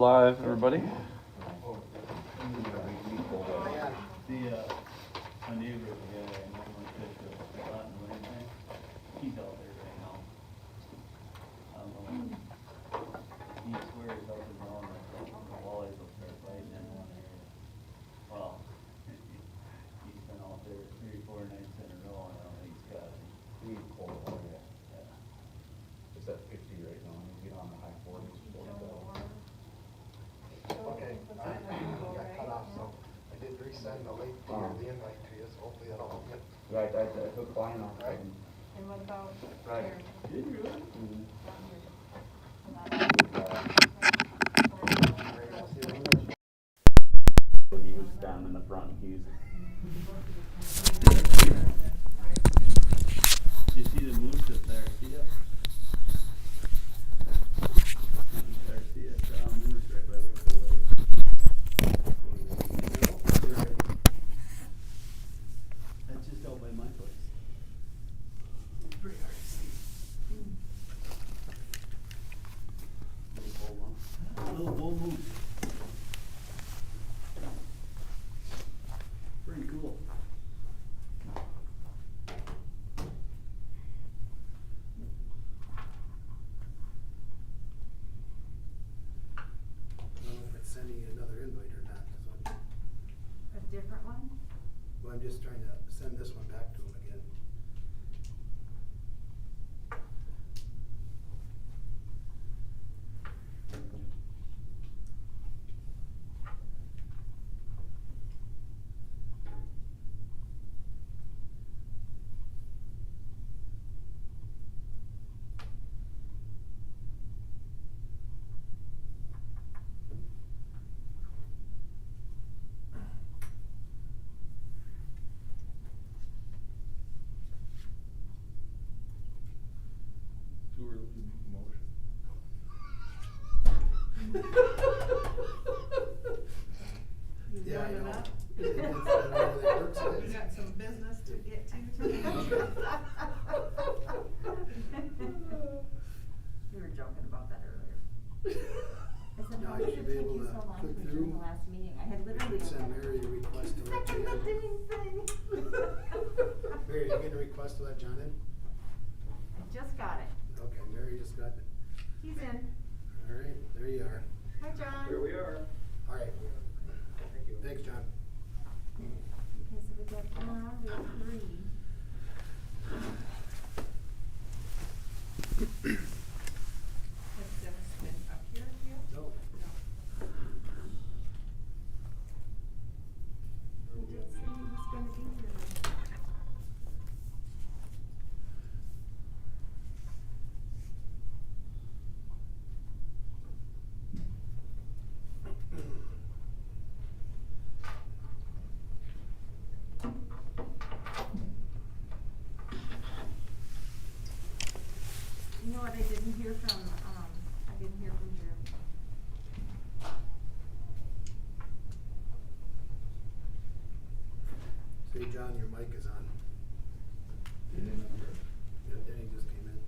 Live, everybody. My neighbor, the guy I normally fish with a lot in the wintertime, he's out there right now. He swears up and down that the walleyes will start biting in one area. Well, he's been out there 3 or 4 nights in a row, and I don't think he's got it. He's cold water, yeah. Yeah. It's at 50 right now, he's getting on the high 40s, 47. Okay, I got cut off, so I did resend the link to the invite to you, so hopefully that'll all get. Right, I took Klein off. Right. And what about Right. here? Did you really? He was down in the front, he's. You see the moose up there, see it? See it, moose right by River Lake. That's just out by my place. It's pretty hard to see. Little bull moose. Pretty cool. I don't know if it's sending you another invite or not, that's what, A different one? well, I'm just trying to send this one back to him again. Too early to make a motion. You Yeah, I warming know. up? It's not really works, it You is. got some business to get to tonight? We were joking about that earlier. I said, Now how you did should it be take able you to so long click to through. do the last meeting? I had You literally. could send Mary a request to let Second John. the doing thing. Mary, you getting a request to let John in? Just got it. Okay, Mary just got it. He's in. All right, there you are. Hi, John. Here we are. All right. Thank you. Thanks, John. Okay, so we got 3. Has Dennis been up here yet? No. He did say he was gonna be here. You know what, I didn't hear from Jeremy. Say, John, your mic is on. Yeah, Denny just came in.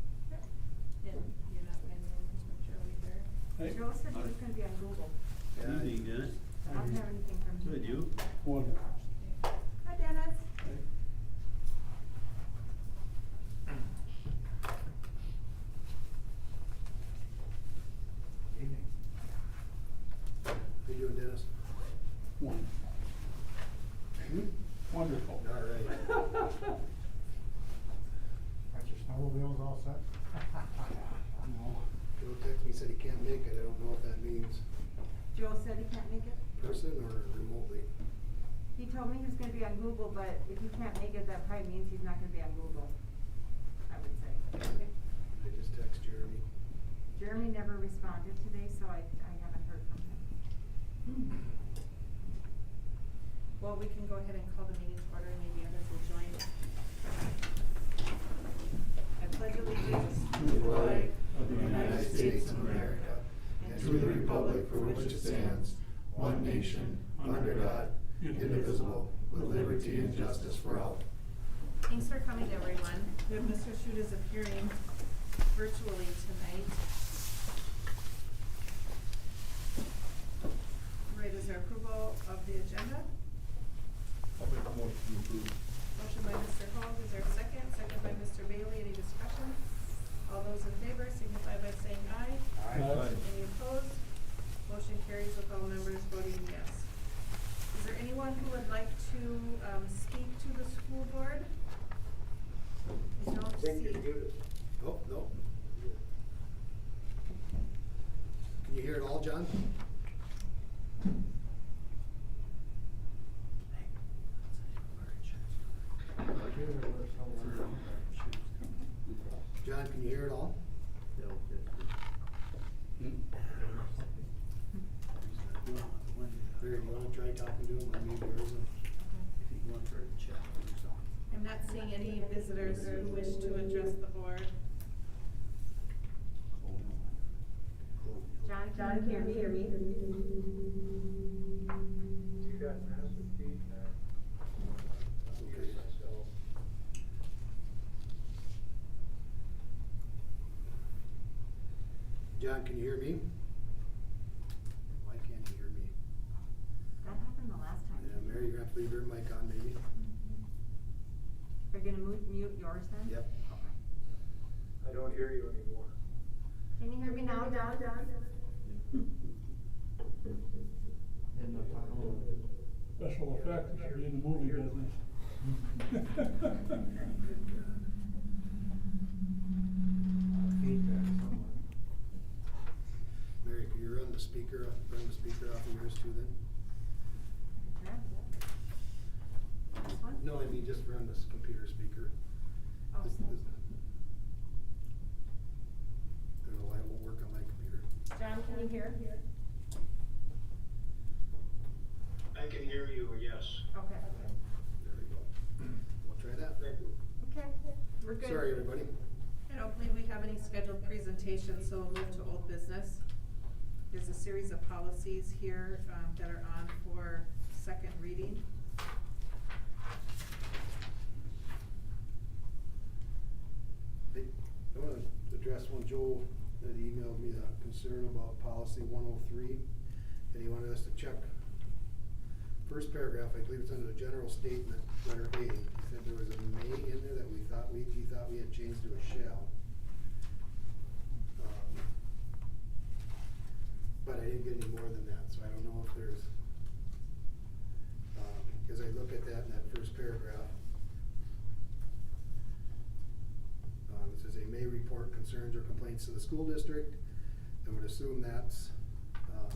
And you're not getting anything from Joey there? Hey. Joe said he was gonna be on Google. Yeah, Evening, Dennis. I don't have anything from him. Good, you? Hi, Dennis. How you doing, Dennis? Wonderful. All right. Got your snowmobiles all set? No. Joe texted me, said he can't make it. I don't know if that means Joe said he can't make it. person or remotely. He told me he was gonna be on Google, but if he can't make it, that probably means he's not gonna be on Google, I would say. I just text Jeremy. Jeremy never responded today, so I haven't heard from him. Well, we can go ahead and call the meeting to order and maybe others will join. I pledge allegiance to the flag of the United States of America and to the republic for which it stands, one nation, under God, indivisible, with liberty and justice for all. Thanks for coming, everyone. We have Mr. Schutt is appearing virtually tonight. approve. Motion by Mr. Hall, is there a second? Second by Mr. Bailey, any discussion? All those in favor signify by saying aye. Aye. Any opposed? Motion carries with all members voting yes. Is there anyone who would like to, speak to the school board? I don't see. Oh, no. Can you hear it all, John? John, can you hear it all? Barry, you wanna try talking to him, or maybe there isn't? I'm not seeing any visitors who wish to address the board. John, can you hear me? You got massive feedback. I'm muting myself. John, can you hear me? Why can't you hear me? That happened the last time. Yeah, Mary, you're gonna have to leave your mic on, maybe? Are you gonna mute yours then? Yep. I don't hear you anymore. Can you hear me now, John? Special effects, it should be in the movie business. Feedback somewhere. Mary, can you run the speaker off of yours too then? Yeah. This one? No, I mean, just run this computer speaker. Oh. This- I don't know why it won't work on my computer. John, can you hear? I can hear you, yes. Okay. There we go. We'll try that. Okay, we're good. Sorry, everybody. I don't believe we have any scheduled presentations, so we'll move to old business. There's a series of policies here, that are on for second reading. I wanna address one, Joel had emailed me a concern about policy 103, and he wanted us to check. First paragraph, I believe it's under the general statement, letter A, he said there was a may in there that he thought we had changed to a shall. But I didn't get any more than that, so I don't know if there's, as I look at that in that first paragraph, it says they may report concerns or complaints to the school district. I would assume that's, no,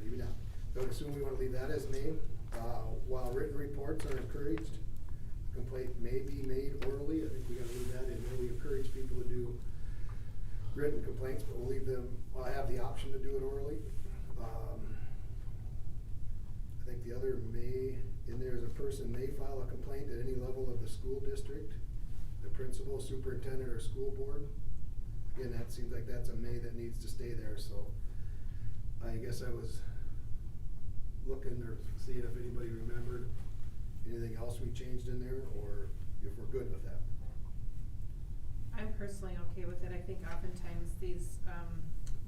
maybe not. I would assume we wanna leave that as may. While written reports are encouraged, complaint may be made orally. I think we gotta leave that in there. We encourage people to do written complaints, but we'll leave them, I have the option to do it orally. I think the other may, in there is a person may file a complaint at any level of the school district, the principal, superintendent, or school board. Again, that seems like that's a may that needs to stay there, so I guess I was looking or seeing if anybody remembered anything else we changed in there, or if we're good with that. I'm personally okay with it. I think oftentimes these,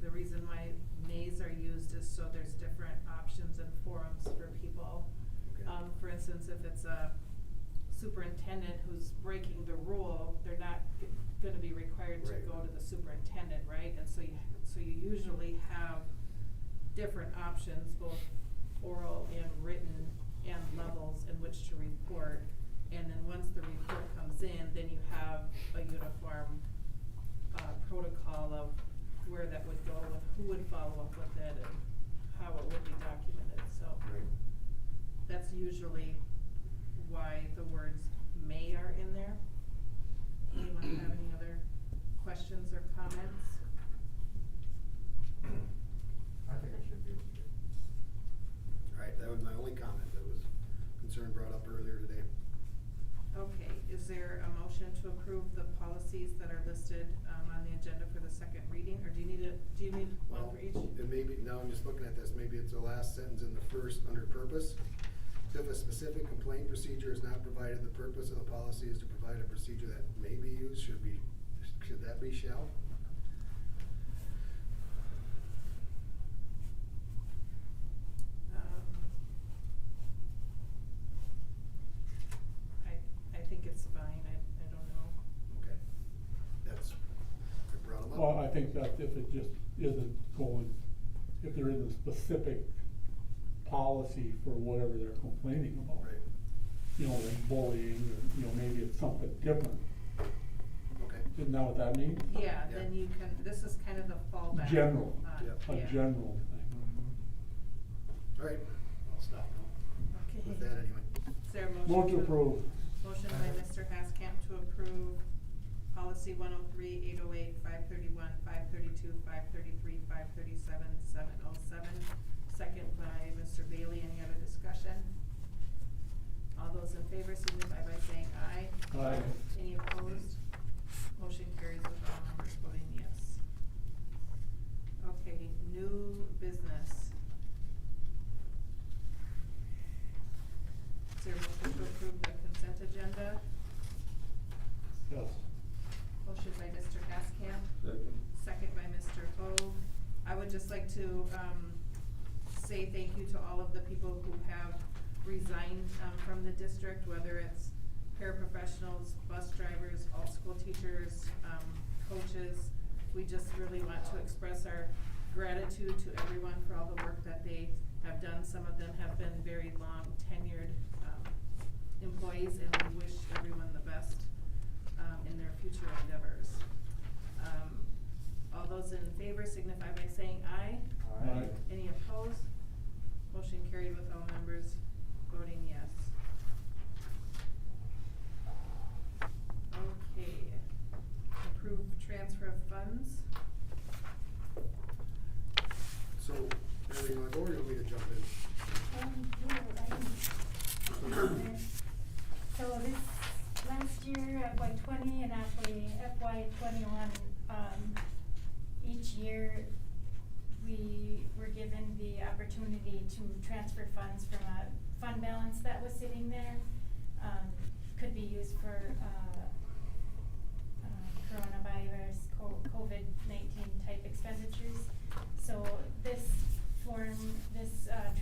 the reason why mays are used is so there's different options and forums for people. Okay. For instance, if it's a superintendent who's breaking the rule, they're not gonna be required to Right. go to the superintendent, right? And so you usually have different options, both oral and written, and levels in which to report. And then once the report comes in, then you have a uniform, protocol of where that would go and who would follow up with it and how it would be documented, so. Right. That's usually why the words may are in there. Anyone have any other questions or comments? I think it should be okay. Alright, that was my only comment. That was concern brought up earlier today. Okay, is there a motion to approve the policies that are listed, on the agenda for the second reading, or do you need one Well, for each? and maybe, now I'm just looking at this, maybe it's the last sentence in the first, under purpose. If a specific complaint procedure is not provided, the purpose of the policy is to provide a procedure that may be used, should that be shall? I think that if it just isn't going, if there isn't a specific policy for whatever they're complaining about. Right. You know, like bullying, or, you know, maybe it's something different. Okay. Isn't that what that means? Yeah, then you can, this is kind of the fallback. General, Yep. a Yeah. general thing. All right, I'll stop now Okay. with that anyway. Is there a motion? Motion to approve. Motion by Mr. Haskamp to approve policy 103, 808, 531, 532, 533, 537, 707. Second by Mr. Bailey. Any other discussion? All those in favor signify by saying aye. Aye. Any opposed? Motion carries with all members voting yes. Okay, new business. Is there a motion to approve the consent agenda? Yes. Motion by Mr. Haskamp, Second. second by Mr. Hoag. I would just like to, say thank you to all of the people who have resigned, from the district, whether it's paraprofessionals, bus drivers, all school teachers, coaches. We just really want to express our gratitude to everyone for all the work that they have done. Some of them have been very long tenured, employees, and we wish everyone the best, in their future endeavors. All those in favor signify by saying aye. Aye. Any opposed? Motion carried with all members voting yes. Okay. Approve transfer of funds. So, Mary, you wanna go or you want me to jump in? So this last year, FY 20 and FY 21, each year we were given the opportunity to transfer funds from a fund balance that was sitting there. Could be used for coronavirus, COVID-19 type expenditures. So this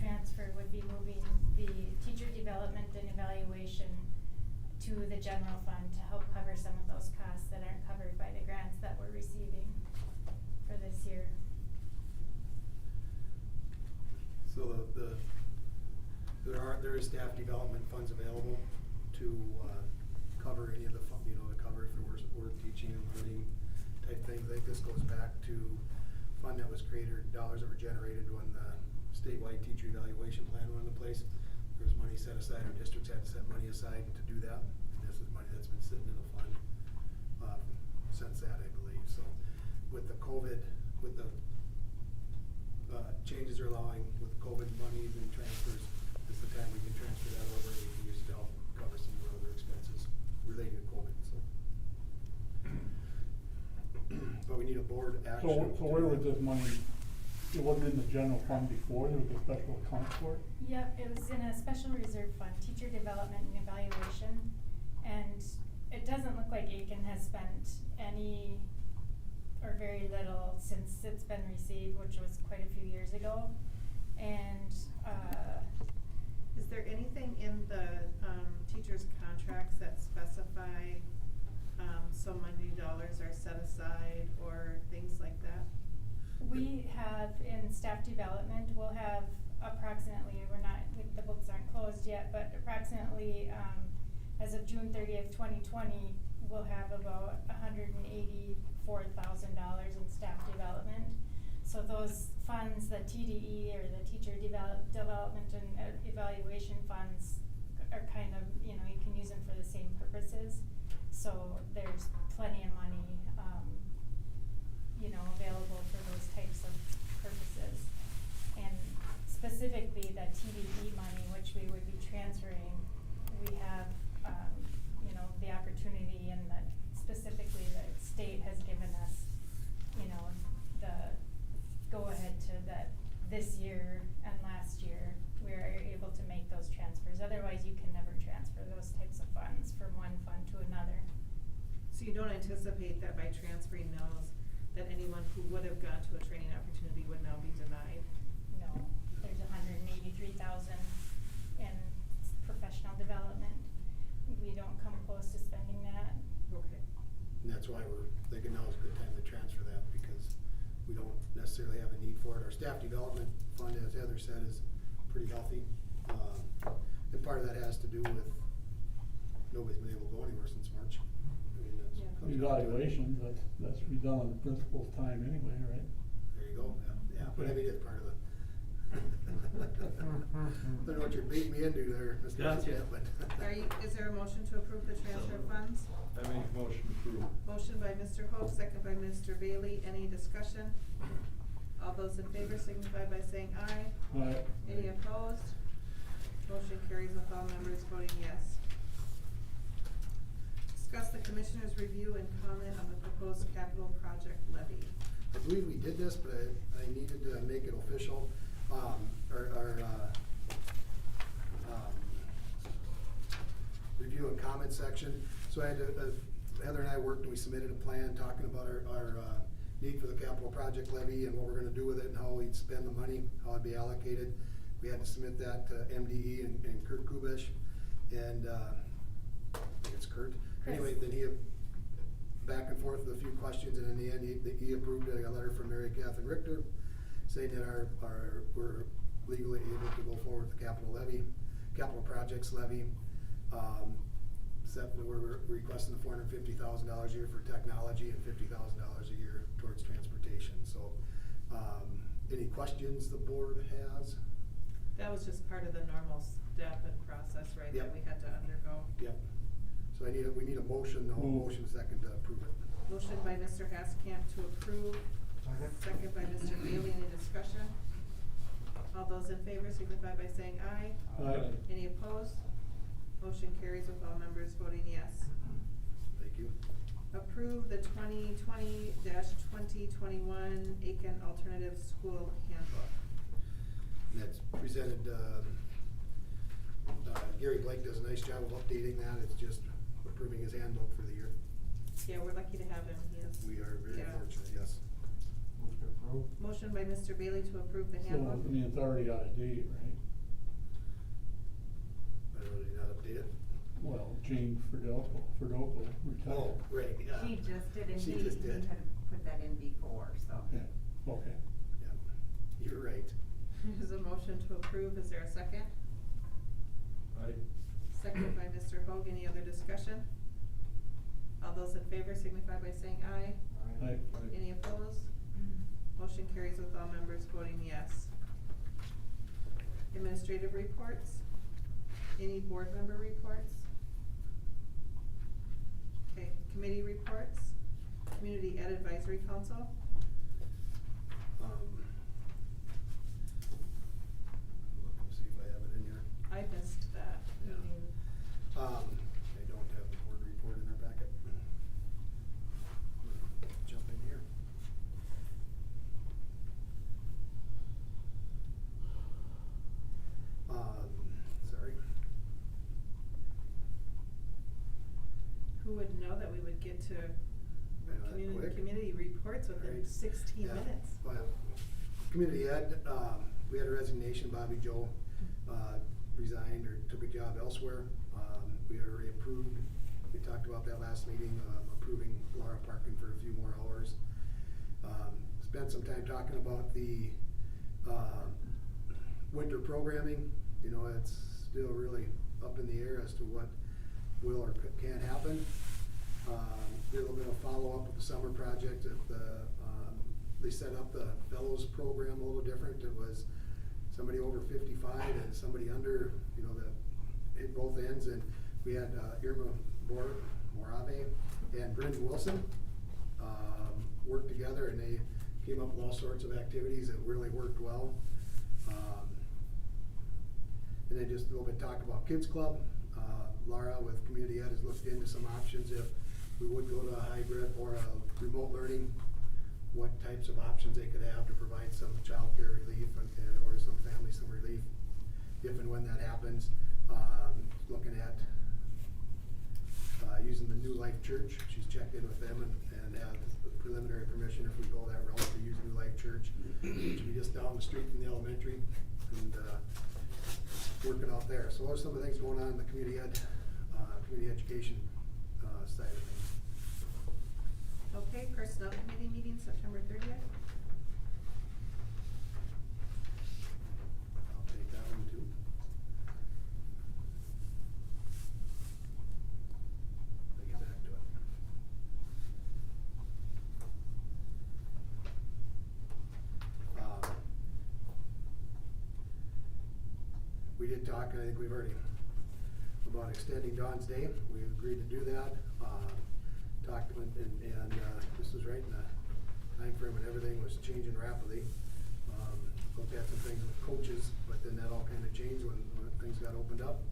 transfer would be moving the teacher development and evaluation to the general fund to help cover some of those costs that aren't covered by the grants that we're receiving for this year. So there is staff development funds available to, cover any of the to cover if we're teaching and learning type things. I think this goes back to fund that was created, dollars that were generated when the statewide teacher evaluation plan went into place. There was money set aside, our districts had to set money aside to do that, and this is money that's been sitting in the fund, since that, I believe. So with the COVID, with the changes are allowing with COVID monies and transfers, this is the time we can transfer that over and we can use it to help cover some of our other expenses related to COVID, so. But we need a board action. So where was this money? It wasn't in the general fund before, there was a special account for it? Yep, it was in a special reserve fund, teacher development and evaluation. And it doesn't look like Aiken has spent any or very little since it's been received, which was quite a few years ago. And, Is there anything in the, teachers' contracts that specify, so many dollars are set aside or things like that? we have in staff development, we'll have approximately, the books aren't closed yet, but approximately, as of June 30th, 2020, we'll have about $184,000 in staff development. So those funds, the TDE or the teacher development and evaluation funds are kind of, you can use them for the same purposes. So there's plenty of money, available for those types of purposes. And specifically the TDE money, which we would be transferring, we have, the opportunity and specifically the state has given us, the go-ahead to that this year and last year, we are able to make those transfers. Otherwise, you can never transfer those types of funds from one fund to another. So you don't anticipate that by transferring those, that anyone who would have gone to a training opportunity would now be denied? No, there's $183,000 in professional development. We don't come close to spending that. Okay. And that's why we're thinking now is a good time to transfer that, because for it. Our staff development fund, as Heather said, is pretty healthy. And part of that has to do with nobody's been able to go anywhere since March. I mean, that's. Yeah. comes down to it. Evaluations, that's to be done on the principal's time anyway, right? There you go, yeah, but I mean, it's part of the. I don't know what you're beating me into there, Mr. Gotcha. President, but. Is there a motion to approve the transfer of funds? I make a motion to approve. Motion by Mr. Hope, second by Mr. Bailey. Any discussion? All those in favor signify by saying aye. Aye. Any opposed? Motion carries with all members voting yes. Discuss the commissioner's review and comment on the proposed capital project levy. I believe we did this, but I needed to make it official. Review and comment section. So I had to, Heather and I worked and we submitted a plan talking about our need for the capital project levy and what we're gonna do with it and how we'd spend the money, how it'd be allocated. We had to submit that to MDE and Kurt Kubish, and I think it's Kurt. Anyway, then he back and forth with a few questions, and in the end, he approved a letter from Mary Catherine Richter saying that we're legally able to go forward with the capital projects levy. Except that we're requesting the $450,000 a year for technology and $50,000 a year towards transportation. So, any questions the board has? That was just part of the normal step and process, right, Yep. that we had to undergo. Yep. So we need a motion, motion second to approve it. Motion by Mr. Haskamp to approve, second by Mr. Bailey. Any discussion? All those in favor signify by saying aye. Aye. Any opposed? Motion carries with all members voting yes. Thank you. Approve the 2020-2021 Aiken Alternative School Handbook. And that's presented, Gary Blake does a nice job of updating that. It's just approving his handbook for the year. Yeah, we're lucky to have him. He is. We are very Yeah. fortunate, yes. Move to approve. Motion by Mr. Bailey to approve the So, handbook. I mean, it's already out of date, right? I don't know, did not update it? Well, Jane Ferdoco retired. Oh, right, yeah. She just did, and She he just did. had put that in before, so. Okay, okay. Yeah, you're right. There's a motion to approve. Is there a second? Aye. Second by Mr. Hoag. Any other discussion? All those in favor signify by saying aye. Aye. Any opposed? Motion carries with all members voting yes. Administrative reports? Any board member reports? Okay, committee reports? Community Ed Advisory Council? Look and see if I have it in here. I missed that Yeah. meeting. I don't have the board report in our packet. Jump in here. Sorry. Who would know that we would get to that quick. community reports within Right. 16 Yeah. minutes? Well, Community Ed, we had a resignation. Bobby Joe resigned or took a job elsewhere. We had already approved, we talked about that last meeting, approving Laura Parkin for a few more hours. Spent some time talking about the winter programming. You know, it's still really up in the air as to what will or can happen. Did a little bit of follow-up with the summer project. They set up the fellows program a little different. It was somebody over 55 and somebody under, you know, hit both ends. And we had Irma Morave and Brenda Wilson work together, and they came up with all sorts of activities that really worked well. And then just a little bit talk about Kids Club. Laura with Community Ed has looked into some options if we would go to a hybrid or a remote learning, what types of options they could have to provide some childcare relief or some family some relief if and when that happens. Looking at using the New Life Church. She's checked in with them and have preliminary permission if we go that route to use New Life Church, which would be just down the street from the elementary, and working out there. So those are some of the things going on in the community education side of things. Okay, Personnel Committee meeting September 30th. we did talk, and I think we've already, about extending Dawn's Day. We agreed to do that. Talked, and this was right in the time frame when everything was changing rapidly. Looked at some things with coaches, but then that all kind of changed when things got opened up.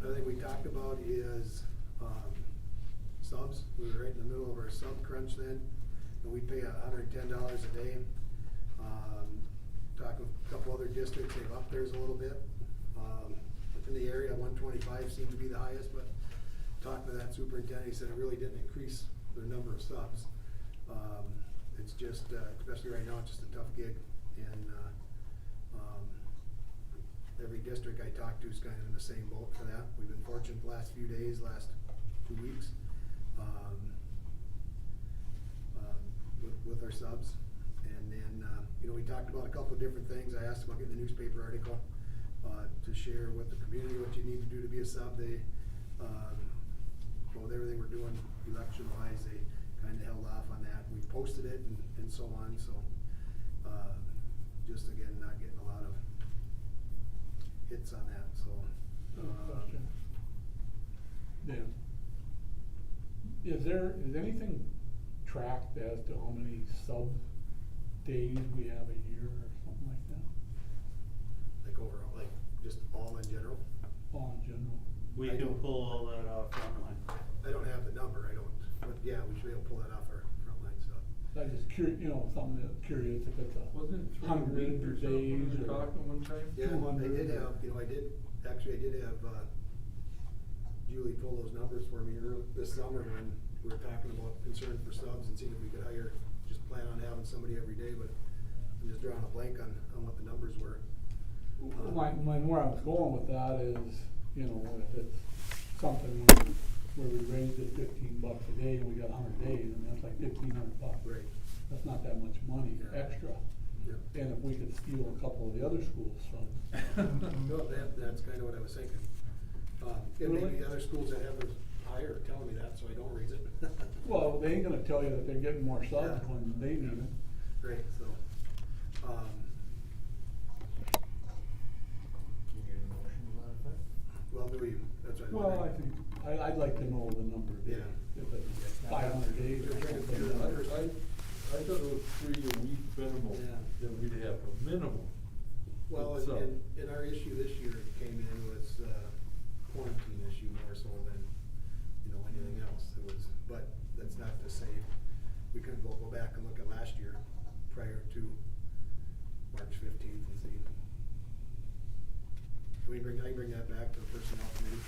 Another thing we talked about is subs. We were right in the middle of our sub crunch then, and we pay $110 a day. Talked with a couple other districts, they've upped theirs a little bit. Within the area, 125 seemed to be the highest, but talking to that superintendent, he said it really didn't increase the number of subs. It's just, especially right now, it's just a tough gig, and every district I talked to is kind of in the same boat for that. We've been fortunate the last few days, last 2 weeks, with our subs. And then, we talked about a couple of different things. I asked about getting the newspaper article to share with the community what you need to do to be a sub. They, with everything we're doing election-wise, they kind of held off on that. We posted it and so on. So, just again, not getting a lot of hits on that. So, Question. Dan, is anything tracked as to how many sub days we have a year or something like that? like overall, like just all in general. All in general? We I can don't- pull all that off online. I don't have the number. I don't. But yeah, we should be able to pull that off our frontline stuff. I just something that curious if it's Wasn't it 3 100 weeks or something we days were or talking one time? Yeah, 200. I did have, I did have, Julie pull those numbers for me this summer when we were talking about concern for subs and seeing if we could just plan on having somebody every day, but I'm just drawing a blank on what the numbers were. where I was going with that is, if it's something where we raised it $15 a day and we got 100 days, and that's like $1,500. Right. That's not that much money Yeah. extra. Yeah. And if we could steal a couple of the other schools from. No, that's kind of what I was thinking. And maybe Really? the other schools that have those higher are telling me that, so I don't raise it. Well, they ain't gonna tell you that they're getting more subs Yeah. when they need it. Right, so, Can you get a motion to that effect? well, that's what I Well, I wondered. think, I'd like to know the number of days. Yeah. If it's 500 days or You're trying to something. figure it out. I thought it was 3 a week minimum, Yeah. that we'd have a minimum. Well, But and our issue this year came in was quarantine issue more so than, anything else. It was, but that's not to say, we couldn't go back and look at last year prior to March 15th and see. I can bring that back to the personnel committee.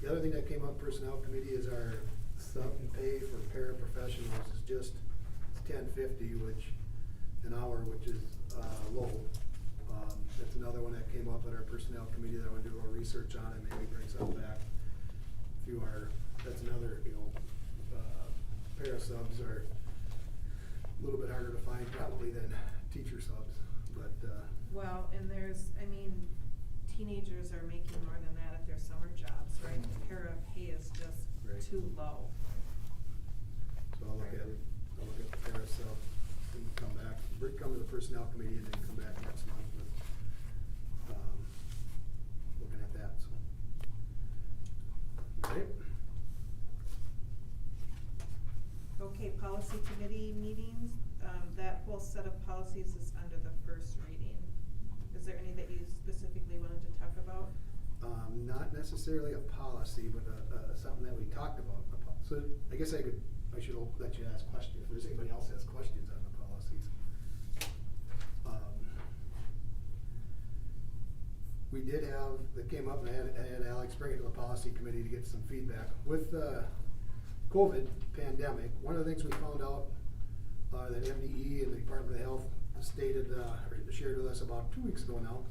The other thing that came up personnel committee is our sub pay for paraprofessionals is just, it's $10.50, which an hour, which is low. That's another one that came up at our personnel committee that I want to do a little research on and maybe bring something back. That's another, para subs are a little bit harder to find probably than teacher subs, but Well, and teenagers are making more than that at their summer jobs, right? The para pay is just Right. too low. so I'll look at the para sub and come back, come to the personnel committee and then come back next month with, looking at that, so. Alright. Okay, policy committee meetings, that whole set of policies is under the first reading. Is there any that you specifically wanted to talk about? Not necessarily a policy, but something that we talked about. So I guess I should let you ask questions, if there's anybody else has questions on the policies. We did have, that came up, and I had Alex bring it to the policy committee to get some feedback. With the COVID pandemic, one of the things we found out that MDE and the Department of Health stated, or shared with us about 2 weeks ago now,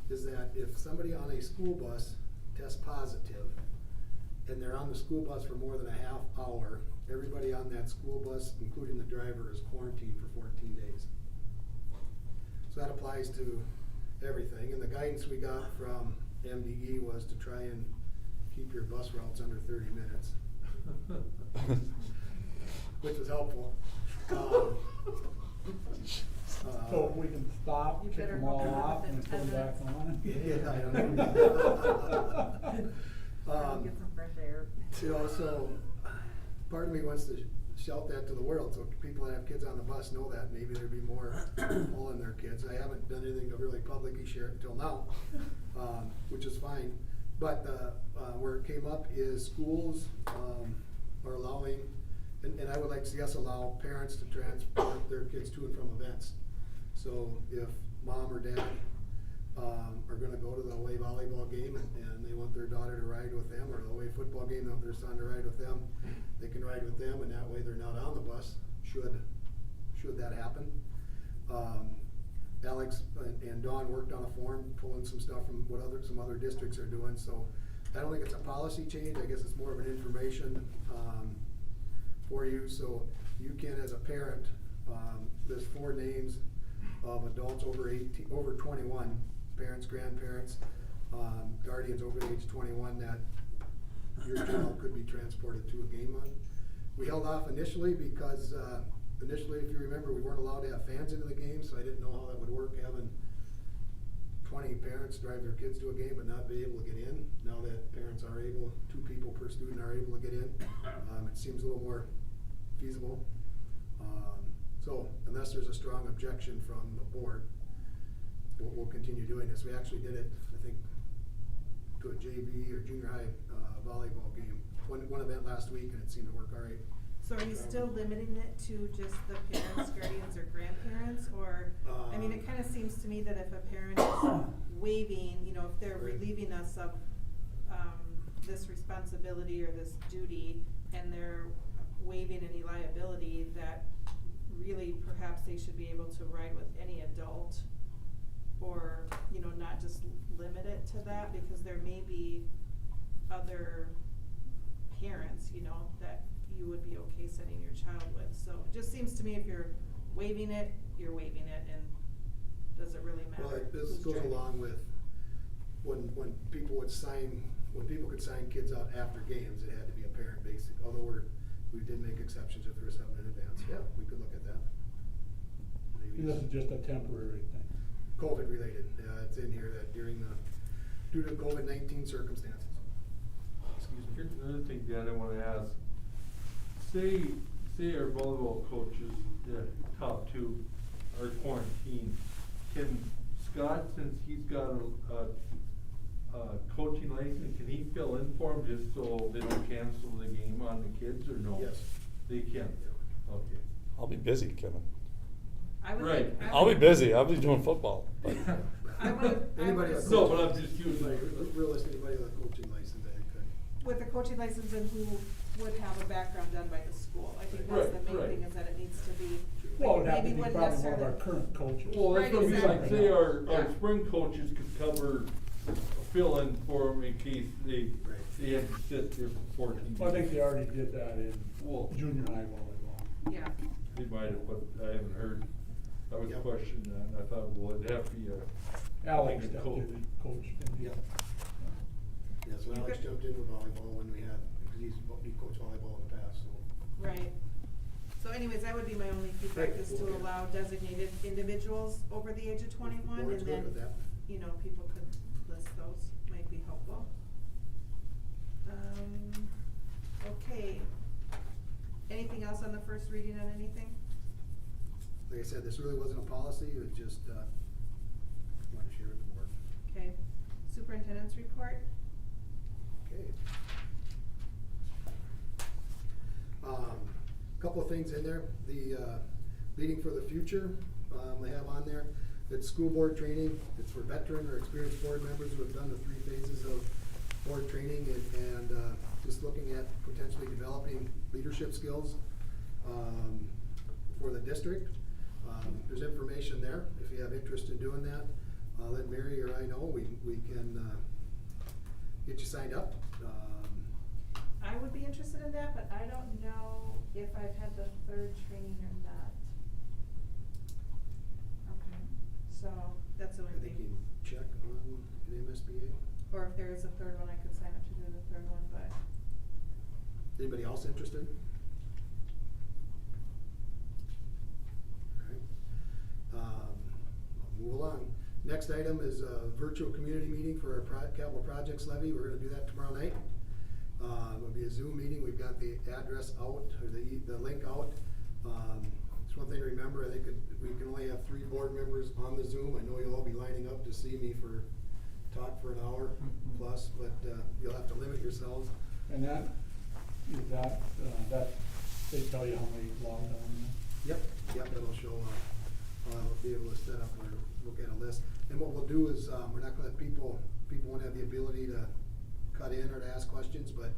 is that if somebody on a school bus tests positive and they're on the school bus for more than a half hour, everybody on that school bus, including the driver, is quarantined for 14 days. So that applies to everything, and the guidance we got from MDE was to try and keep your bus routes under 30 minutes, which was helpful. So if we can stop, You kick better them all hope you're off within and put them 10 back on. Yeah, I know. Get some fresh air. You know, so part of me wants to shout that to the world, so people that have kids on the bus know that, maybe there'd be more pulling their kids. I haven't done anything to really publicly share it until now, which is fine. But, where it came up is schools, are allowing, and I would like to see us allow parents to transport their kids to and from events. So if mom or dad, are gonna go to the away volleyball game and they want their daughter to ride with them, or the away football game, they want their son to ride with them, they can ride with them, and that way they're not on the bus, should that happen. Alex and Dawn worked on a form, pulling some stuff from what some other districts are doing, so I don't think it's a policy change, I guess it's more of an information, for you, so you can, as a parent, there's 4 names of adults over 21, parents, grandparents, guardians over the age of 21 that your child could be transported to a game on. We held off initially because, initially, if you remember, we weren't allowed to have fans into the game, so I didn't know how that would work, having 20 parents drive their kids to a game but not be able to get in. Now that parents are able, 2 people per student are able to get in, it seems a little more feasible. So unless there's a strong objection from the board, we'll continue doing this. We actually did it, I think, to a JV or junior high volleyball game, one event last week, and it seemed to work all right. So are you still limiting it to just the parents, guardians, or grandparents, or, I mean, it kinda seems to me that if a parent is waiving, you know, if they're relieving us of, this responsibility or this duty, and they're waiving any liability, that really perhaps they should be able to ride with any adult, or, you know, not just limit it to that, because there may be other parents, you know, that you would be okay sending your child with. So it just seems to me if you're waiving it, you're waiving it, and does it really matter? Well, this who's goes driving? along with when people could sign kids out after games, it had to be a parent basic, although we did make exceptions if there was something in advance. Yeah, we could look at that. Maybe This is just a temporary thing. COVID related, it's in here that due to COVID-19 circumstances. Excuse me. Here's another thing, Dad, I wanna ask. Say our volleyball coaches, the top 2, are quarantined. Can Scott, since he's got a coaching license, can he fill in for them just so they don't cancel the game on the kids, or no? Yes. They can? Okay. I'll be busy, Kevin. I would Right. think- I'll be busy. I'll be doing football. But Anybody with No, coaching- but I'm just curious. Realistically, anybody with a coaching license, I think could. With a coaching license and who would have a background done by the school. I think that's the Right, main right. thing, is that it needs to be, Well, like, it'd have to maybe be wouldn't probably one of necessarily. our current coaches. Well, that's Right, what I mean, like, exactly. say our Yeah. spring coaches could cover, fill in for them in case they had to sit there for 14 days. Well, I think they already did that in Well- junior high volleyball. Yeah. They might have, but I haven't heard. I was Yep. questioning that, and I thought, well, it'd have to be Alex a stepped coach. in and coached him. Yeah. Yeah, so You Alex could- jumped into volleyball when we had, because he coached volleyball in the past, so. Right. So anyways, that would be my only feedback, is to Okay. allow designated individuals over the age of 21, Board's and good with then, that. you know, people could list those, might be helpful. Okay. Anything else on the first reading on anything? Like I said, this really wasn't a policy, it was just, wanted to share with the board. Okay. Superintendent's report? Okay. Couple of things in there, the, Leading for the Future, I have on there, it's school board training, it's for veteran or experienced board members who have done the 3 phases of board training, and just looking at potentially developing leadership skills, for the district. There's information there, if you have interest in doing that, let Mary or I know, we can, get you signed up. I would be interested in that, but I don't know if I've had the 3rd training or not. Okay. So, that's the I only think you thing. can check on an MSBA. Or if there is a 3rd one, I could sign up to do the 3rd one, but. Anybody else interested? Alright. next item is a virtual community meeting for our capital projects levy. We're gonna do that tomorrow night. It'll be a Zoom meeting. We've got the address out, or the link out. Just one thing to remember, I think we can only have 3 board members on the Zoom. I know you'll all be lining up to see me talk for an hour plus, but you'll have to limit yourselves. And that, they tell you how many logged on? Yep, it'll show, I'll be able to set up or look at a list. And what we'll do is, we're not gonna let people won't have the ability to cut in or to ask questions, but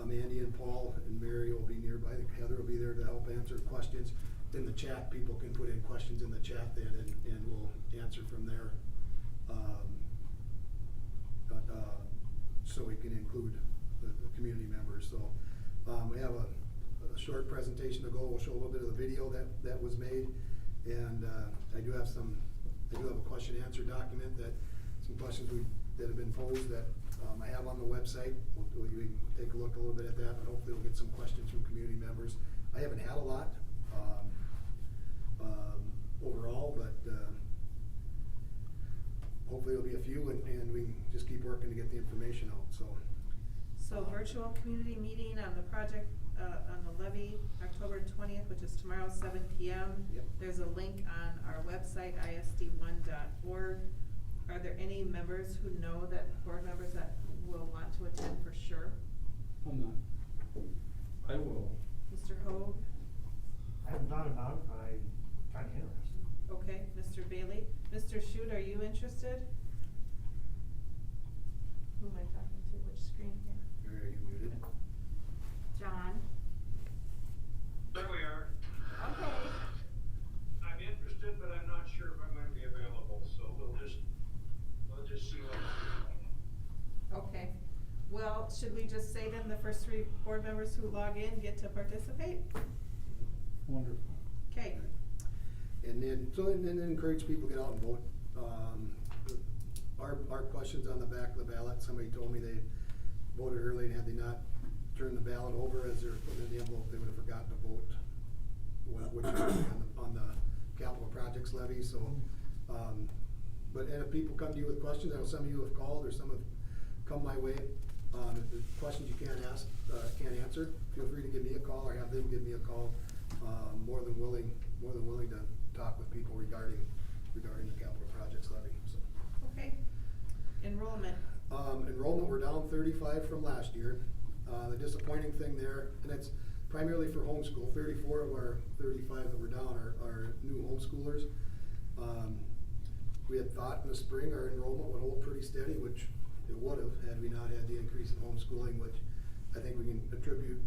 Andy and Paul and Mary will be nearby. I think Heather will be there to help answer questions. In the chat, people can put in questions in the chat then, and we'll answer from there. So we can include the community members. So we have a short presentation to go. We'll show a little bit of the video that was made, and I do have a question and answer document some questions that have been posed that I have on the website. We can take a look a little bit at that, but hopefully we'll get some questions from community members. I haven't had a lot overall, but hopefully there'll be a few, and we can just keep working to get the information out. So virtual community meeting on the project, on the levy, October 20th, which is tomorrow, 7 p.m. Yep. There's a link on our website, isd1.org. Are there any members who know board members that will want to attend for sure? I'm not. I will. Mr. Hoag? I haven't thought about it, but I'm kinda interested. Okay, Mr. Bailey. Mr. Shute, are you interested? Who am I talking to? Which screen here? Mary, are you muted? John? There we are. Okay. I'm interested, but I'm not sure if I'm gonna be available, so we'll just see what happens. Okay. Well, should we just say then the first 3 board members who log in get to participate? Wonderful. Okay. And then encourage people to get out and vote. Our questions on the back of the ballot, somebody told me they voted early, and had they not turned the ballot over as they're putting in the envelope, they would have forgotten to vote, which is on the capital projects levy. So, and if people come to you with questions, I know some of you have called, or some have come my way. If there's questions you can't answer, feel free to give me a call, or have them give me a call. More than willing to talk with people regarding the capital projects levy. So. Okay. Enrollment. Enrollment, we're down 35 from last year. The disappointing thing there, and it's primarily for homeschool. 34 of our 35 that were down are new homeschoolers. We had thought in the spring our enrollment would hold pretty steady, which it would have had we not had the increase in homeschooling, which I think we can attribute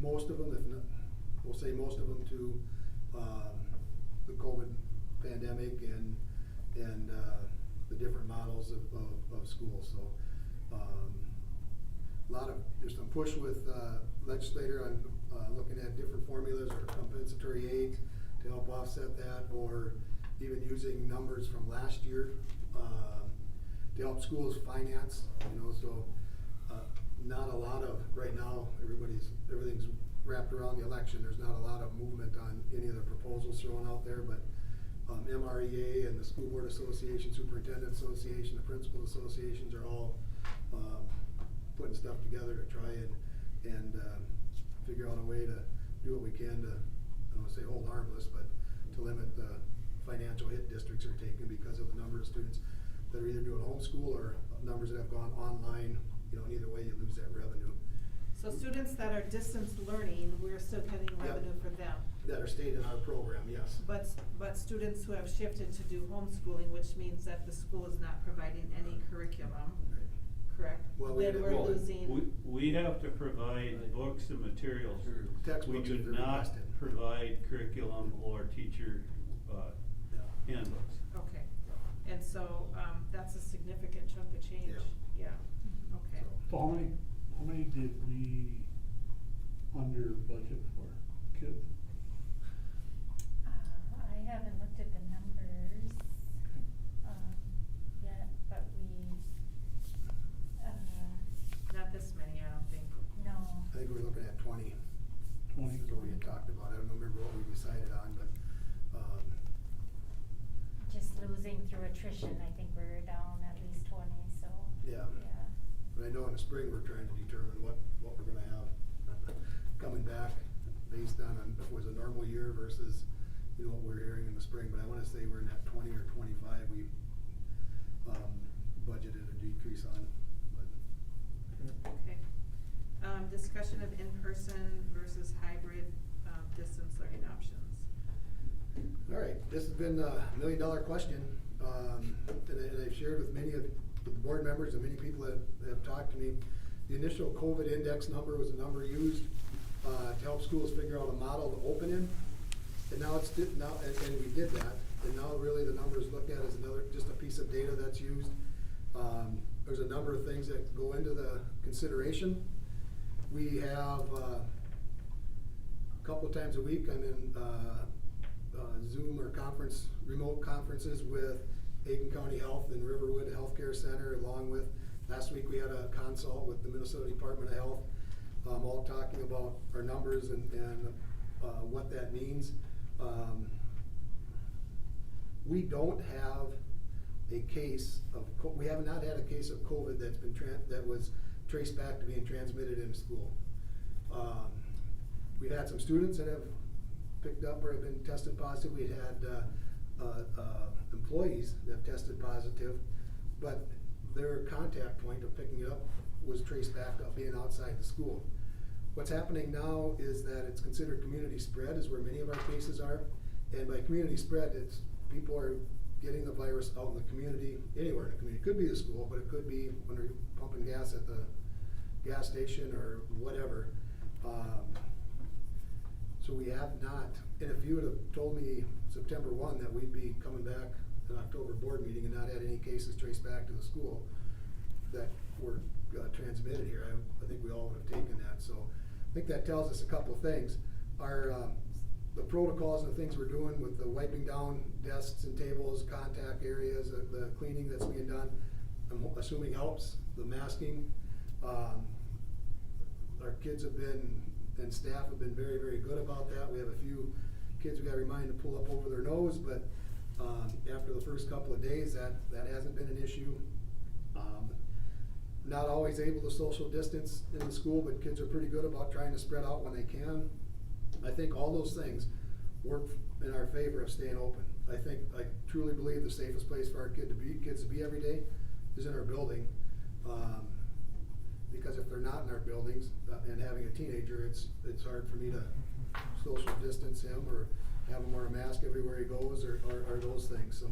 most of them, if not, we'll say most of them, to the COVID pandemic and the different models of school. So there's some push with legislator on looking at different formulas or compensatory aid to help offset that, or even using numbers from last year to help schools finance. So not a lot of, right now, everything's wrapped around the election. There's not a lot of movement on any of the proposals thrown out there, but MREA and the School Board Association, Superintendent Association, the Principal Associations are all putting stuff together to try and figure out a way to do what we can to, I don't want to say hold harmless, but to limit the financial hit districts are taking because of the number of students that are either doing homeschool or numbers that have gone online. And either way you lose that revenue. So students that are distance learning, we're still getting revenue for them. That are staying in our program, yes. But students who have shifted to do homeschooling, which means that the school is not providing any curriculum, correct? Well, Then we're losing. We have to provide books and materials. We Textbooks do if they're not requested. provide curriculum or teacher handbooks. Okay, and so, that's a significant chunk of change, yeah, okay. So how many did we under budget for kids? I haven't looked at the numbers, yet, but Not this many, I don't think. no. I think we were looking at 20. 20. Is what we had talked about. I don't remember what we decided on, but Just losing through attrition, I think we're down at least 20, so, Yeah. yeah. But I know in the spring, we're trying to determine what we're gonna have coming back based on if it was a normal year versus, you know, what we're hearing in the spring. But I wanna say we're in that 20 or 25, we, budgeted a decrease on, but. Okay. Discussion of in-person versus hybrid, distance learning options. All right, this has been a $1 million question, and I've shared with many of the board members and many people that have talked to me. The initial COVID index number was a number used to help schools figure out a model to open in, and now and we did that, and now really the number is looked at as just a piece of data that's used. There's a number of things that go into the consideration. We have a couple of times a week, I'm in Zoom or remote conferences with Aiken County Health and Riverwood Healthcare Center, along with, last week we had a consult with the Minnesota Department of Health, all talking about our numbers and what that means. We don't have a case of, we have not had a case of COVID that's been that was traced back to being transmitted in school. We've had some students that have picked up or have been tested positive. We had employees that have tested positive, but their contact point of picking it up was traced back up being outside the school. What's happening now is that it's considered community spread is where many of our cases are, and by community spread, it's people are getting the virus out in the community, anywhere in the community. It could be the school, but it could be when they're pumping gas at the gas station or whatever. So we have not, and if you would have told me September 1 that we'd be coming back an October board meeting and not had any cases traced back to the school that were transmitted here, I think we all would have taken that. So I think that tells us a couple of things. Our the protocols and the things we're doing with the wiping down desks and tables, contact areas, the cleaning that's being done, I'm assuming helps. The masking, our kids have been, and staff have been very, very good about that. We have a few kids we got to remind to pull up over their nose, but after the first couple of days, that hasn't been an issue. Not always able to social distance in the school, but kids are pretty good about trying to spread out when they can. I think all those things work in our favor of staying open. I truly believe the safest place for our kids to be every day is in our building. Because if they're not in our buildings and having a teenager, it's hard for me to social distance him or have him wear a mask everywhere he goes or those things. So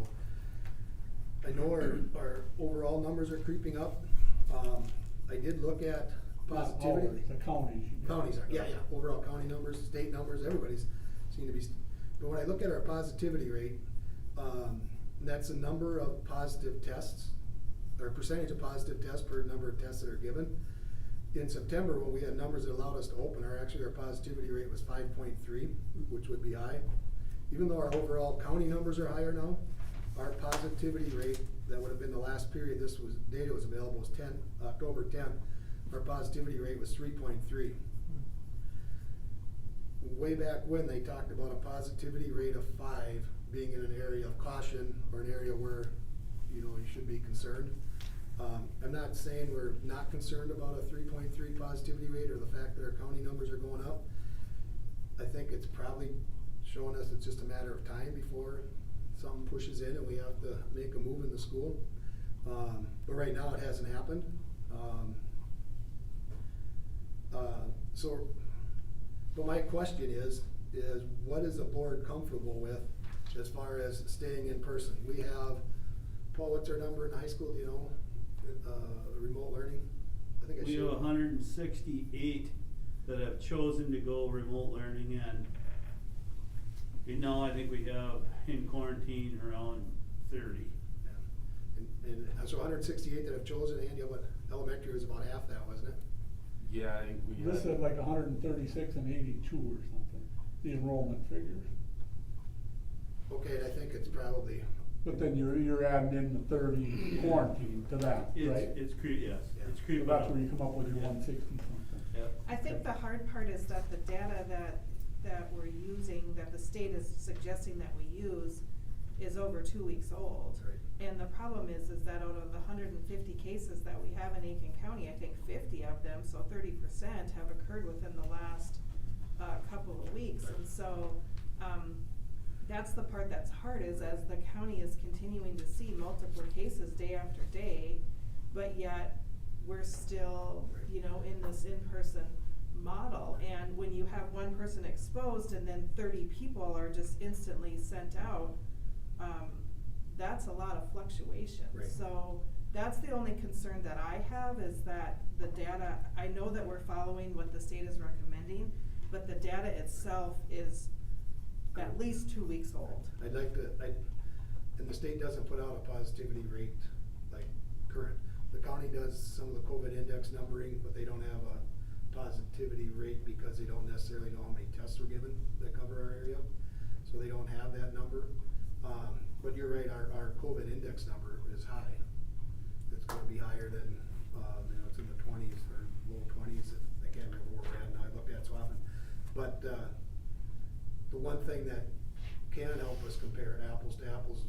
I know our overall numbers are creeping up. I did look at positivity. The counties. Counties are, yeah, overall county numbers, state numbers, everybody's seem to be, but when I look at our positivity rate, that's the number of positive tests, or percentage of positive tests per number of tests that are given. In September, when we had numbers that allowed us to open, our positivity rate was 5.3, which would be high. Even though our overall county numbers are higher now, our positivity rate, that would have been the last period data was available, was October 10th. Our positivity rate was 3.3. Way back when they talked about a positivity rate of 5 being in an area of caution or an area where you should be concerned. I'm not saying we're not concerned about a 3.3 positivity rate or the fact that our county numbers are going up. I think it's probably showing us it's just a matter of time before something pushes in and we have to make a move in the school. But right now it hasn't happened. But my question is what is the board comfortable with as far as staying in person? We have, Paul, what's our number in high school, do you know? Remote learning? I think we have 168 that have chosen to go remote learning, and now I think we have in quarantine around 30. Yeah. And so 168 that have chosen, and elementary was about half that, wasn't it? Yeah, I think we This is like 136 and 82 or something, the enrollment figures. Okay, and I think it's probably. But then you're adding in the 30 quarantine to that, right? It's creeping Yeah. So that's where you come up with your 160 something. Yep. I think the hard part is that the data that we're using, that the state is suggesting that we use, is over 2 weeks old. Right. And the problem is that out of the 150 cases that we have in Aiken County, I think 50 of them, so 30% have occurred within the last, couple of weeks. Right. And so, that's the part that's hard, is as the county is continuing to see multiple cases day after day, but yet we're still, Right. you know, in this in-person model. And when you have one person exposed and then 30 people are just instantly sent out, that's a lot of fluctuation. Right. So that's the only concern that I have, is that the data, I know that we're following what the state is recommending, but the data itself is at least 2 weeks old. I'd like to, and the state doesn't put out a positivity rate like current. The county does some of the COVID index numbering, but they don't have a positivity rate because they don't necessarily know how many tests were given that cover our area. So they don't have that number. But you're right, our COVID index number is high. It's gonna be higher than, you know, it's in the 20s or low 20s. I can't remember where we're at now, I looked at it so often. But, the one thing that can help us compare apples to apples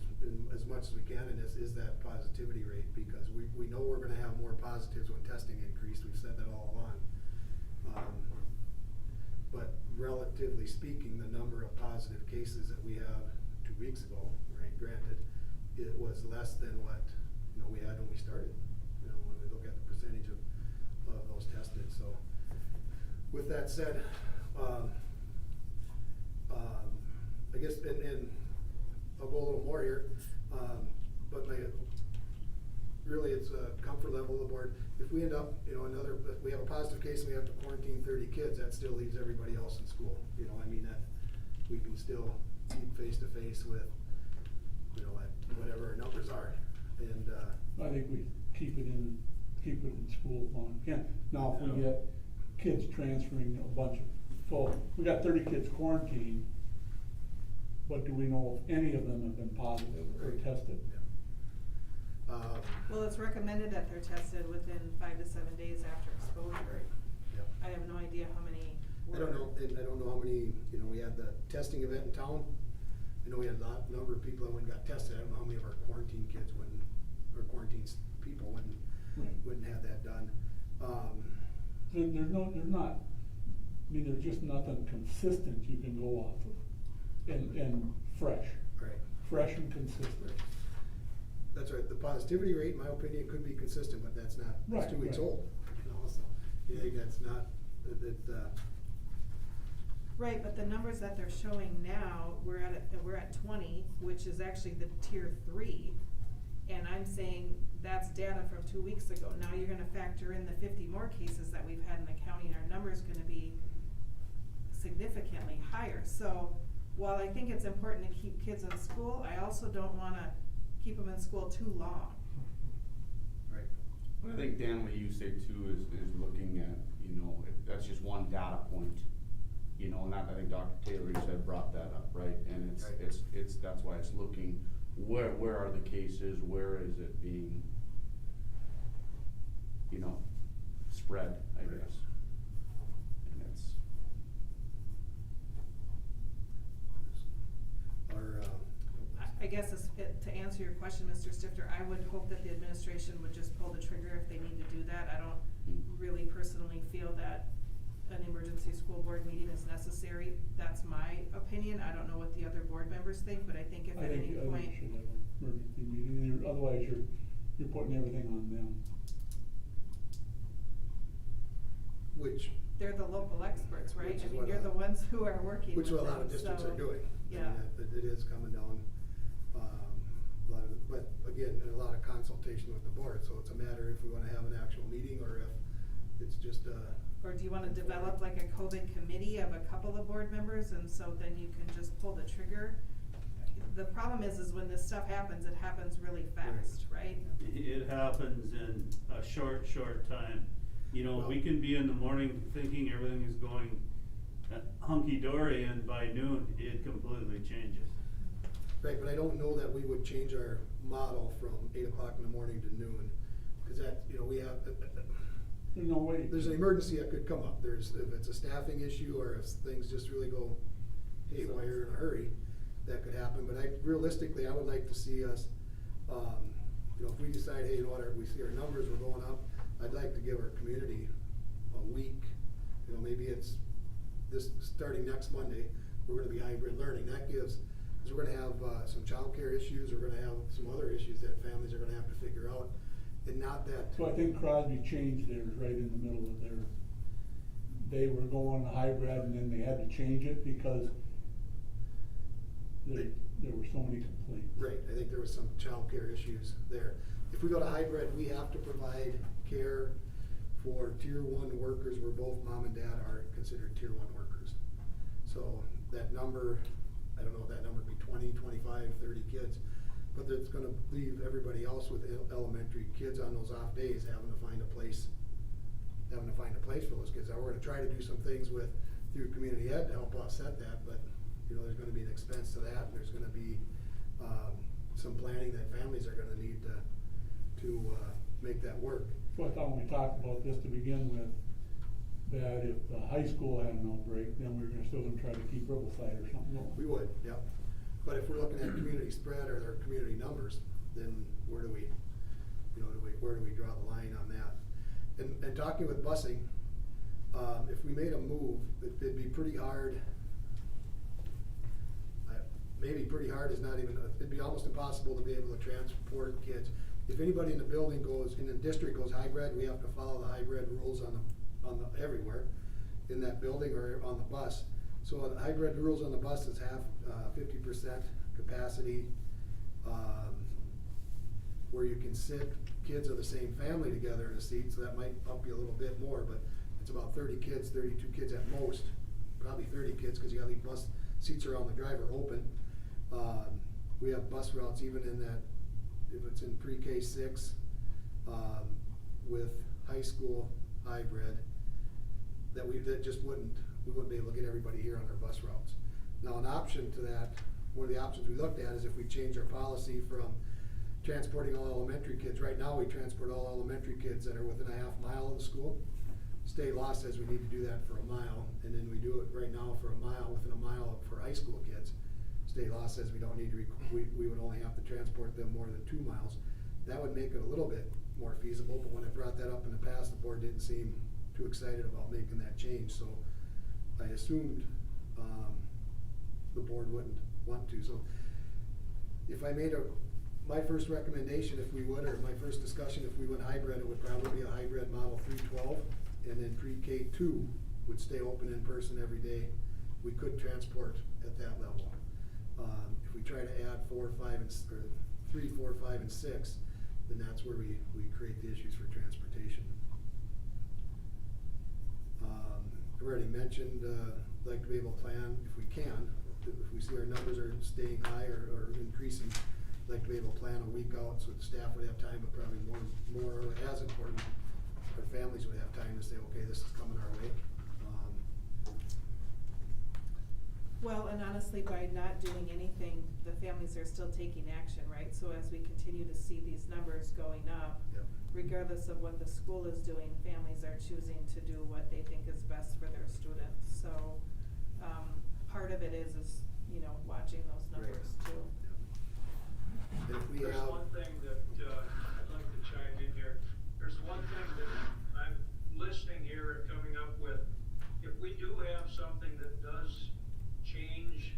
as much as we can in this is that positivity rate, because we know we're gonna have more positives when testing increased. We've said that all along. But relatively speaking, the number of positive cases that we have 2 weeks ago, right, granted, it was less than what, you know, we had when we started, you know, when we look at the percentage of those tested. So with that said, I guess, and I'll go a little more here, but really it's a comfort level of the board. If we end up, you know, if we have a positive case and we have to quarantine 30 kids, that still leaves everybody else in school. You know, I mean, that we can still meet face to face with, you know, at whatever our numbers are. And, I think we keep it in school as long as we can. Now, if we get kids transferring a bunch of, so we got 30 kids quarantined, but do we know if any of them have been positive or tested? Well, it's recommended that they're tested within 5 to 7 days after exposure. Yep. I have no idea how many I don't know, and I don't know how many, you know, we had the testing event in town. I know we had a number of people that went and got tested. I don't know how many of our quarantine kids wouldn't, or quarantine people wouldn't have that done. There's not, I mean, there's just nothing consistent you can go off of, and fresh. Right. Fresh and consistent. That's right, the positivity rate, in my opinion, could be consistent, but that's not, it's Right, 2 weeks right. old, you know, so, I think that's not, Right, but the numbers that they're showing now, we're at 20, which is actually the tier 3. And I'm saying that's data from 2 weeks ago. Now you're gonna factor in the 50 more cases that we've had in the county, and our number's gonna be significantly higher. So while I think it's important to keep kids in school, I also don't wanna keep them in school too long. right. But I think, Dan, what you said too is looking at, you know, that's just one data point. You know, and that, I think Dr. Taylor, you said, brought that up, right? And Right. it's, that's why it's looking, where are the cases, where is it being, you know, spread, I Right. guess. And it's, Our, I guess to answer your question, Mr. Stifter, I would hope that the administration would just pull the trigger if they need to do that. I don't really personally feel that an emergency school board meeting is necessary. That's my opinion. I don't know what the other board members think, but I think if at any point. I think you should have an emergency meeting, otherwise you're putting everything on them. which, They're the local experts, right? Which is I mean, what you're the ones who are working with which them, a lot of districts so, are doing. Yeah. I mean, that it is coming down, a lot of, but again, a lot of consultation with the board, so it's a matter if we wanna have an actual meeting or if it's just Or do you wanna develop like a COVID committee of a couple of board members, and so then you can just pull the trigger? The problem is when this stuff happens, it happens really fast, right? It happens in a short time. You know, we can be in the morning thinking everything is going hunky-dory, and by noon, it completely changes. Right, but I don't know that we would change our model from 8 o'clock in the morning to noon, cause that, you know, we have, There's no way. there's an emergency that could come up. If it's a staffing issue or if things just really go haywire in a hurry, that could happen, but realistically, realistically, I would like to see us, you know, if we decide, hey, you know what, we see our numbers were going up, I'd like to give our community a week, you know, maybe it's this, starting next Monday, we're gonna be hybrid learning. That gives, cause we're gonna have, some childcare issues, we're gonna have some other issues that families are gonna have to figure out, and not that. So I think Crosby changed theirs right in the middle of their, they were going hybrid and then they had to change it because there were so many complaints. Right, I think there was some childcare issues there. If we go to hybrid, we have to provide care for tier 1 workers where both mom and dad are considered tier 1 workers. So that number, I don't know if that number would be 20, 25, 30 kids, but that's gonna leave everybody else with elementary kids on those off days having to find a place for those kids. Now, we're gonna try to do some things through community ed to help offset that, but you know, there's gonna be an expense to that, and there's gonna be some planning that families are gonna need to make that work. So I thought when we talked about this to begin with, that if the high school had an outbreak, then we were still gonna try to keep Riverside or something going. We would, yep. But if we're looking at community spread or their community numbers, then where do we draw the line on that? And talking with busing, if we made a move, it'd be pretty hard. Maybe pretty hard is not even, it'd be almost impossible to be able to transport kids. If anybody in the building in the district goes hybrid, we have to follow the hybrid rules everywhere in that building or on the bus. So the hybrid rules on the bus is 50% capacity, where you can sit kids of the same family together in a seat, so that might bump you a little bit more, but it's about 30 kids, 32 kids at most, probably 30 kids, cause you gotta leave bus seats around the driver open. We have bus routes even in that, if it's in pre-K 6, with high school hybrid, we wouldn't be able to get everybody here on our bus routes. Now, an option to that, one of the options we looked at is if we change our policy from transporting all elementary kids. Right now, we transport all elementary kids that are within a half mile of the school. State law says we need to do that for a mile, and then we do it right now for a mile, within a mile for high school kids. State law says we don't need to, we would only have to transport them more than 2 miles. That would make it a little bit more feasible, but when I brought that up in the past, the board didn't seem too excited about making that change, so I assumed the board wouldn't want to. So if I made my first recommendation, if we would, or my first discussion, if we went hybrid, it would probably be a hybrid model 312, and then pre-K 2 would stay open in person every day. We could transport at that level. If we try to add 4, 5, and 3, 4, 5, and 6, then that's where we create the issues for transportation. I already mentioned, like to be able to plan, if we can, if we see our numbers are staying high or increasing, like to be able to plan a week out so the staff would have time, but probably more or as important, our families would have time to say, okay, this is coming our way. Well, and honestly, by not doing anything, the families are still taking action, right? So as we continue to see these numbers going up, Yep. regardless of what the school is doing, families are choosing to do what they think is best for their students. So, part of it is, you know, watching those numbers too. And if we There's have, one thing that, I'd like to chime in here. There's one thing that I'm listening here and coming up with. If we do have something that does change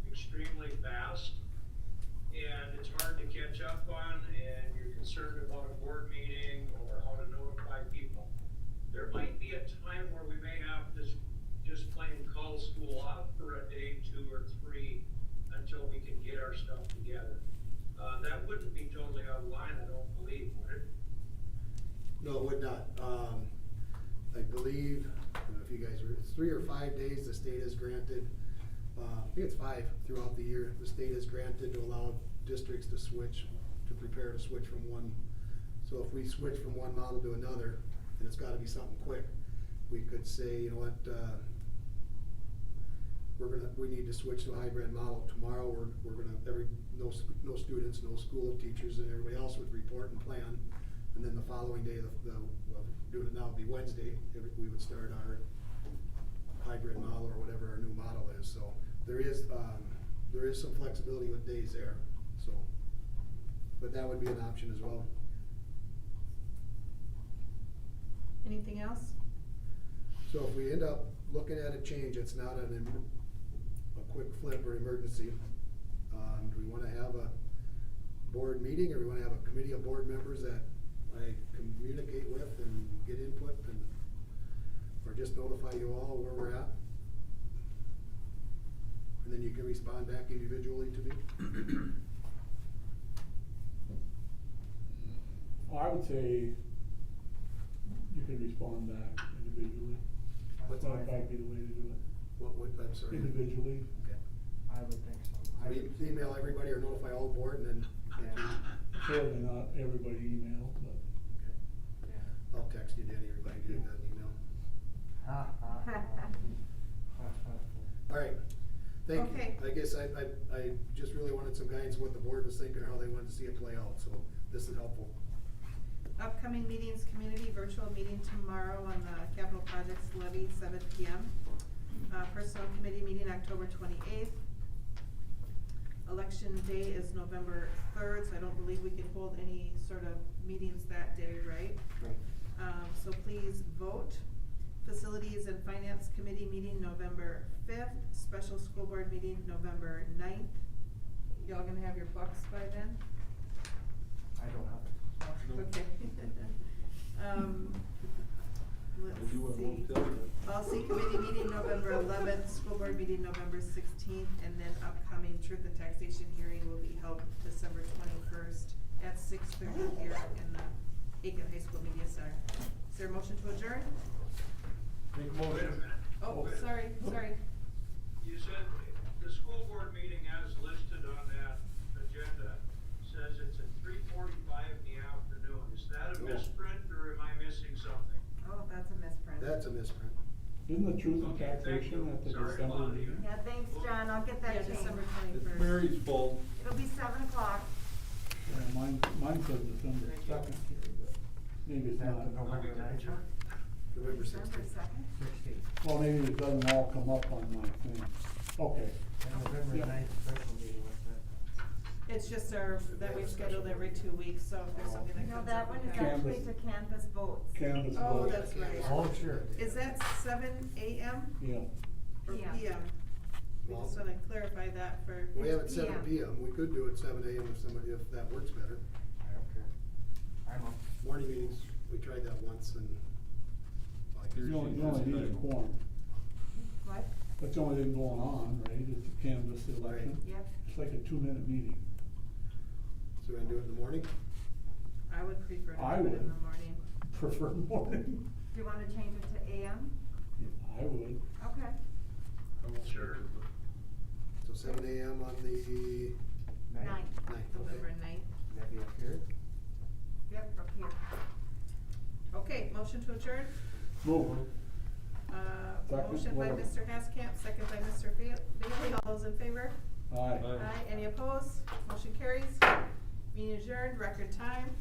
extremely fast, and it's hard to catch up on, and you're concerned about a board meeting or how to notify people, there might be a time where we may have to just plain call school off for a day, 2 or 3, until we can get our stuff together. That wouldn't be totally out of line, I don't believe, would it? no, it would not. I believe, I don't know if you guys it's 3 or 5 days the state has granted. I think it's 5 throughout the year. The state has granted to allow districts to prepare to switch from one. So if we switch from one model to another, and it's gotta be something quick, we could say, you know what, we need to switch to a hybrid model tomorrow. We're gonna, no students, no school teachers, and everybody else would report and plan. And then the following day, well, doing it now would be Wednesday, we would start our hybrid model or whatever our new model is. So there is some flexibility with days there. so. But that would be an option as well. Anything else? So if we end up looking at a change, it's not a quick flip or emergency. Do we wanna have a board meeting, or we wanna have a committee of board members that I communicate with and get input, and, or just notify you all where we're at? And then you can respond back individually to me? I would say you could respond back individually. What's That that? might be the way to do it, What, I'm sorry? individually. Okay. I would think so. So email everybody or notify all the board, and then. Certainly not everybody email, but. Okay. Yeah. I'll text you, Danny, everybody, get that email. Ha, ha, ha. Ha, ha. All right, thank you. Okay. I guess I just really wanted some guidance what the board was thinking, or how they wanted to see it play out, so this is helpful. Upcoming meetings, community virtual meeting tomorrow on the capital projects levy, 7 PM. Personnel committee meeting October 28th. Election day is November 3rd, so I don't believe we can hold any sort of meetings that day, right? So please vote. Facilities and Finance Committee meeting November 5th, special school board meeting November 9th. Y'all gonna have your books by then? I don't have it. Okay. Let's I do, I see. won't tell you. Policy Committee meeting November 11th, school board meeting November 16th, and then upcoming truth and taxation hearing will be held December 21st at 6:30 here in the Aiken High School Media Center. Is there a motion to adjourn? Make a Wait a motion. minute. Oh, Wait a sorry, minute. sorry. You said the school board meeting as listed on that agenda says it's at 3:45 in the afternoon. Is that a No. misprint, or am I missing something? Oh, that's a misprint. That's a misprint. Isn't the truth and Okay, thank taxation you. at the Sorry December about meeting? you. Yeah, thanks, John, I'll get that Yeah, changed. December It's 21st. Mary's fault. It'll be 7 o'clock. Yeah, mine says December Thank you. 2nd here, but maybe Is it's that not. the November 9th one? November December 16th. 2nd? 16th. Well, maybe it doesn't all come up on my thing. Okay. And November Yeah. 9th special meeting, what's that? It's just our, that we scheduled every 2 weeks, so if there's something that No, comes that up. one we is have- actually Canvas. to canvas votes. Canvas Oh, vote. that's right. Oh, sure. Is that 7 AM Yeah. or PM. PM? We just Well, wanna clarify that for. We have it It's 7 PM, we could do it 7 AM if somebody, if that works better. I don't care. I'm up. Morning meetings, we tried that once, and like, You only need a quorum. What? That's the only thing going on, right, is to canvas the election. Yep. It's like a 2-minute meeting. so we're gonna do it in the morning? I would prefer to I do it in would. the morning. Prefer morning. Do you wanna change it to AM? I would. Okay. I won't Sure. make it, but- So 7 AM on the 9. 9th, November okay. 9th. That be up here? Yep, up here. Okay, motion to adjourn. Move. Second, Motion by whatever. Mr. Haskamp, second by Mr. Bailey. All those in favor? Aye. Aye. Any opposed? Motion carries. Meeting adjourned, record time.